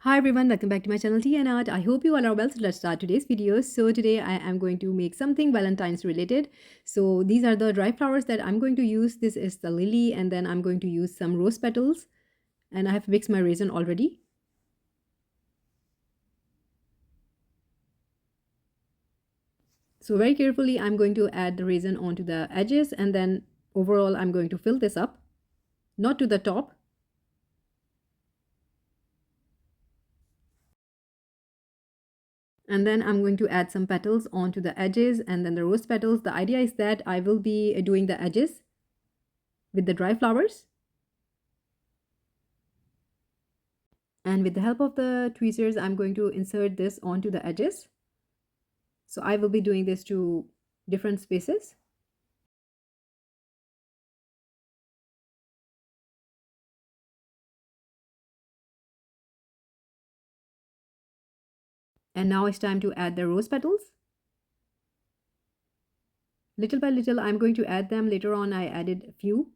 Hi everyone, welcome back to my channel Tea&Art. I hope you all are well. So let's start today's video. So today I am going to make something Valentine's related. So these are the dry flowers that I'm going to use. This is the lily, and then I'm going to use some rose petals, and I have mixed my resin already. So very carefully I'm going to add the resin onto the edges, and then overall I'm going to fill this up, not to the top. And then I'm going to add some petals onto the edges, and then the rose petals. The idea is that I will be doing the edges with the dry flowers. And with the help of the tweezers, I'm going to insert this onto the edges. So I will be doing this to different spaces. And now it's time to add the rose petals. Little by little, I'm going to add them. Later on, I added a few.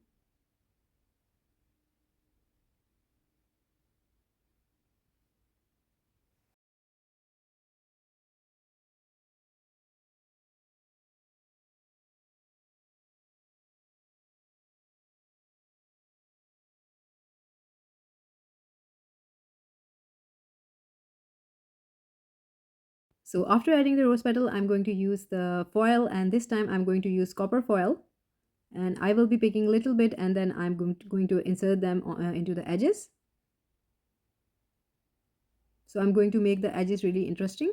So after adding the rose petal, I'm going to use the foil, and this time I'm going to use copper foil. And I will be picking a little bit, and then I'm going to insert them into the edges. So I'm going to make the edges really interesting.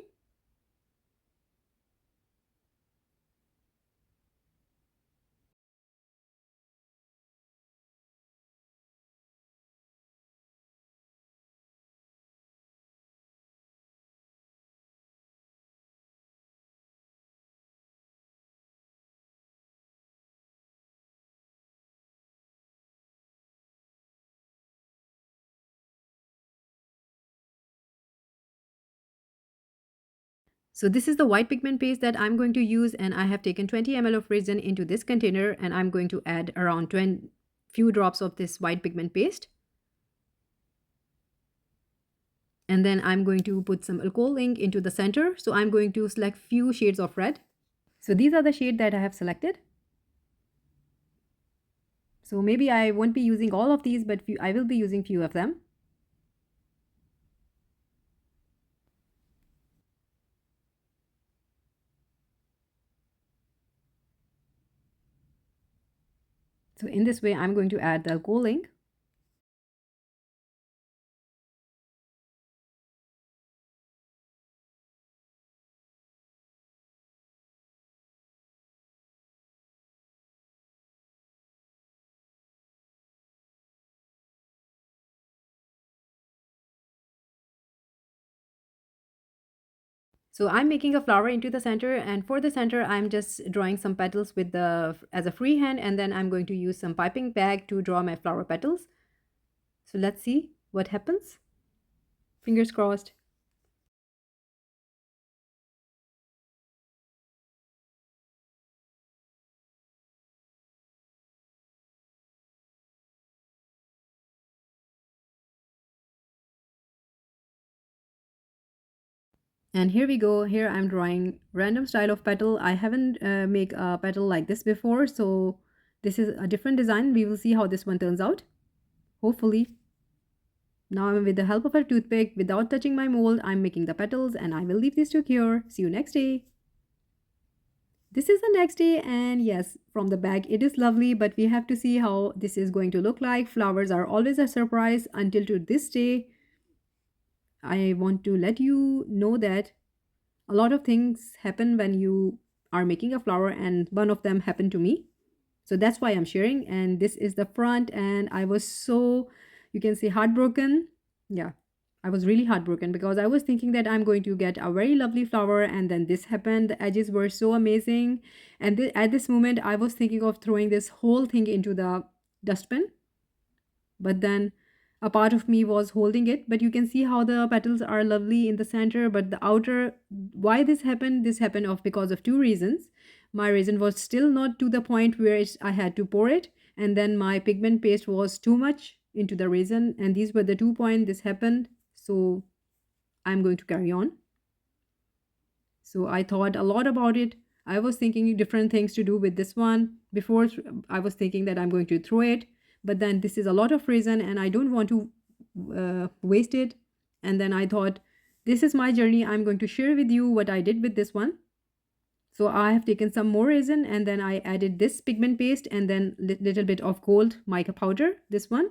So this is the white pigment paste that I'm going to use, and I have taken 20 ml of resin into this container, and I'm going to add around 20 few drops of this white pigment paste. And then I'm going to put some alcohol ink into the center. So I'm going to select few shades of red. So these are the shade that I have selected. So maybe I won't be using all of these, but I will be using few of them. So in this way, I'm going to add the alcohol ink. So I'm making a flower into the center, and for the center, I'm just drawing some petals with as a freehand, and then I'm going to use some piping bag to draw my flower petals. So let's see what happens. Fingers crossed. And here we go. Here I'm drawing random style of petal. I haven't make a petal like this before, so this is a different design. We will see how this one turns out, hopefully. Now with the help of a toothpick, without touching my mold, I'm making the petals, and I will leave this to cure. See you next day. This is the next day, and yes, from the bag it is lovely, but we have to see how this is going to look like. Flowers are always a surprise until to this day. I want to let you know that a lot of things happen when you are making a flower, and one of them happened to me. So that's why I'm sharing. And this is the front, and I was so, you can say, heartbroken. Yeah, I was really heartbroken because I was thinking that I'm going to get a very lovely flower, and then this happened. The edges were so amazing, and at this moment I was thinking of throwing this whole thing into the dustbin, but then a part of me was holding it. But you can see how the petals are lovely in the center, but the outer, why this happened of because of two reasons. My resin was still not to the point where I had to pour it, and then my pigment paste was too much into the resin, and these were the 2 points this happened. So I'm going to carry on. So I thought a lot about it. I was thinking different things to do with this one. Before, I was thinking that I'm going to throw it, but then this is a lot of resin and I don't want to waste it. And then I thought, this is my journey. I'm going to share with you what I did with this one. So I have taken some more resin and then I added this pigment paste and then little bit of gold mica powder, this one.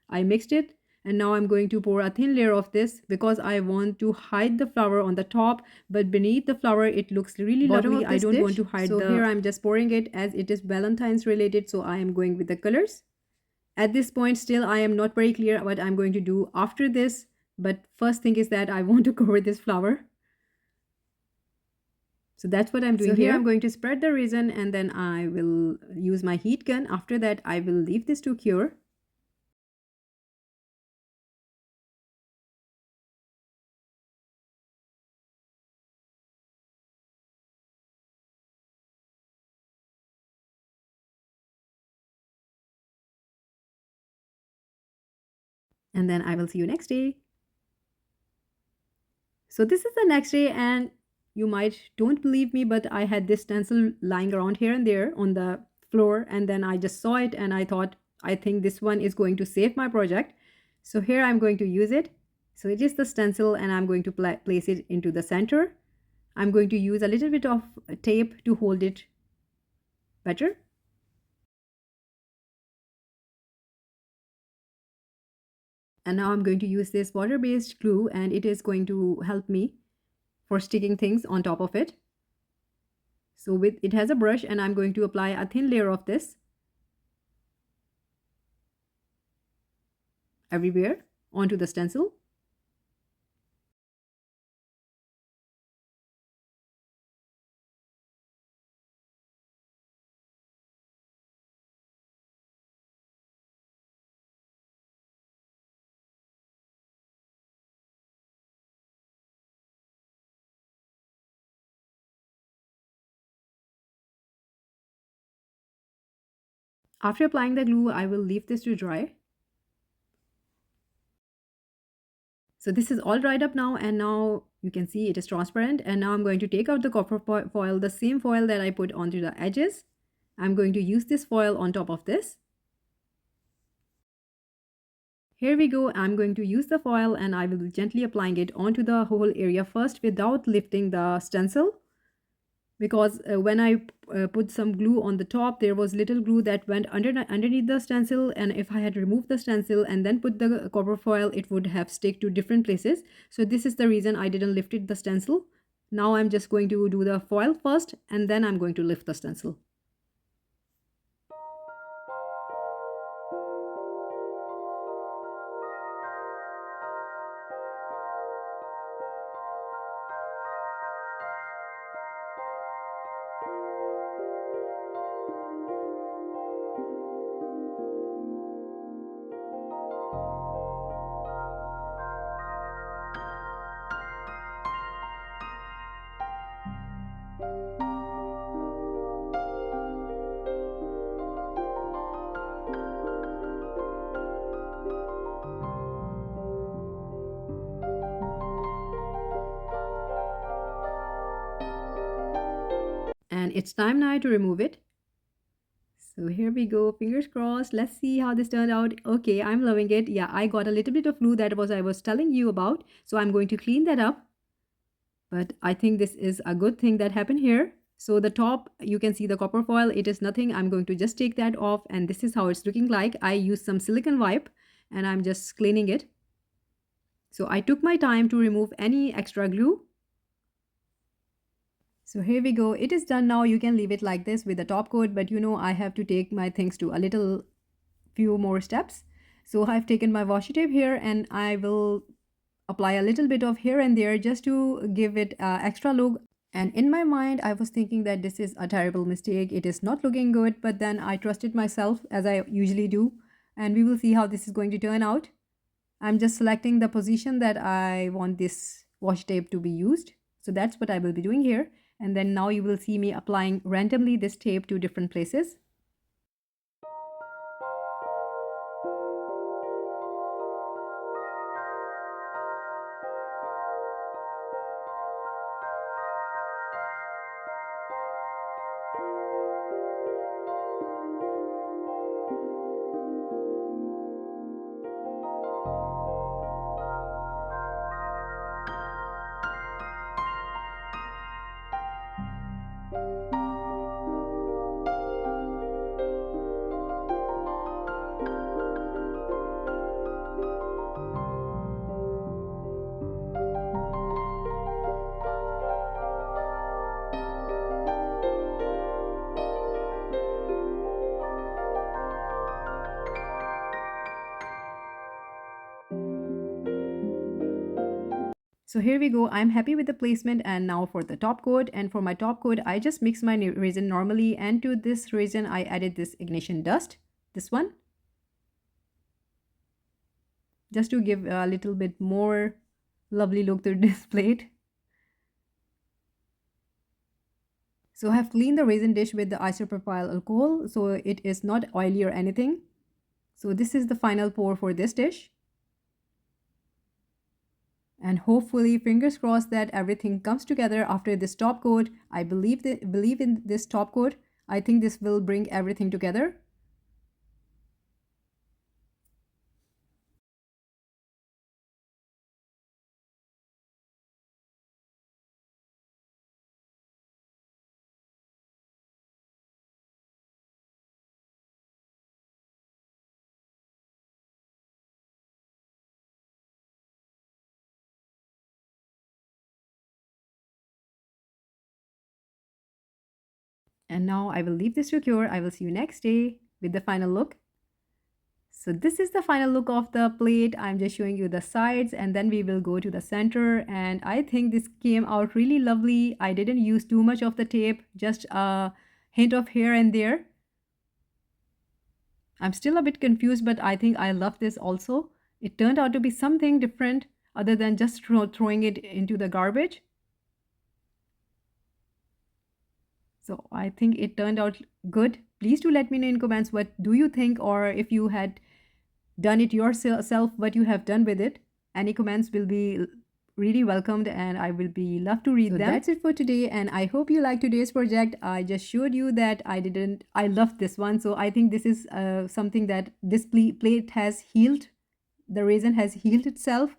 I mixed it and now I'm going to pour a thin layer of this because I want to hide the flower on the top, but beneath the flower it looks really lovely. I don't want to hide so here I'm just pouring it as it is Valentine's related, so I am going with the colors. At this point still I am not very clear what I'm going to do after this, but first thing is that I want to cover this flower. So that's what I'm doing here. I'm going to spread the resin and then I will use my heat gun. After that, I will leave this to cure. And then I will see you next day. So this is the next day and you might don't believe me, but I had this stencil lying around here and there on the floor and then I just saw it and I thought, I think this one is going to save my project. So here I'm going to use it. So it is the stencil and I'm going to place it into the center. I'm going to use a little bit of tape to hold it better. And now I'm going to use this water-based glue and it is going to help me for sticking things on top of it. So it has a brush and I'm going to apply a thin layer of this everywhere onto the stencil. After applying the glue, I will leave this to dry. So this is all dried up now and now you can see it is transparent, and now I'm going to take out the copper foil, the same foil that I put onto the edges. I'm going to use this foil on top of this. Here we go. I'm going to use the foil and I will be gently applying it onto the whole area first without lifting the stencil. Because when I put some glue on the top, there was little glue that went underneath the stencil, and if I had removed the stencil and then put the copper foil, it would have stick to different places. So this is the reason I didn't lift it the stencil. Now I'm just going to do the foil first and then I'm going to lift the stencil. And it's time now to remove it. So here we go, fingers crossed. Let's see how this turned out. Okay, I'm loving it. Yeah, I got a little bit of glue that I was telling you about. So I'm going to clean that up. But I think this is a good thing that happened here. So the top, you can see the copper foil, it is nothing. I'm going to just take that off and this is how it's looking like. I used some silicone wipe and I'm just cleaning it. So I took my time to remove any extra glue. So here we go. It is done now. You can leave it like this with the top coat, but you know I have to take my things to a little few more steps. So I've taken my washi tape here and I will apply a little bit of here and there just to give it extra look. And in my mind, I was thinking that this is a terrible mistake. It is not looking good, but then I trusted myself as I usually do. And we will see how this is going to turn out. I'm just selecting the position that I want this washi tape to be used. So that's what I will be doing here. And then now you will see me applying randomly this tape to different places. So here we go. I'm happy with the placement, and now for the top coat. And for my top coat, I just mix my resin normally, and to this resin I added this ignition dust, this one, just to give a little bit more lovely look to this plate. So I have cleaned the resin dish with the isopropyl alcohol, so it is not oily or anything. So this is the final pour for this dish. And hopefully, fingers crossed, that everything comes together after this top coat. I believe in this top coat. I think this will bring everything together. And now I will leave this to cure. I will see you next day with the final look. So this is the final look of the plate. I'm just showing you the sides, and then we will go to the center. And I think this came out really lovely. I didn't use too much of the tape, just a hint of here and there. I'm still a bit confused, but I think I love this also. It turned out to be something different other than just throwing it into the garbage. So I think it turned out good. Please do let me know in comments what do you think, or if you had done it yourself, what you have done with it. Any comments will be really welcomed, and I will be love to read them. That's it for today, and I hope you liked today's project. I just showed you that I loved this one. So I think this is something that this plate has healed. The resin has healed itself.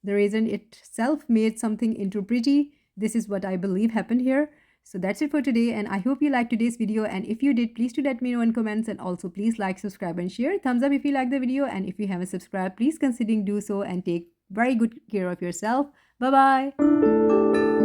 The resin itself made something into pretty. This is what I believe happened here. So that's it for today, and I hope you liked today's video, and if you did, please do let me know in comments, and also please like, subscribe and share. Thumbs up if you like the video, and if you haven't subscribed, please consider do so, and take very good care of yourself. Bye bye.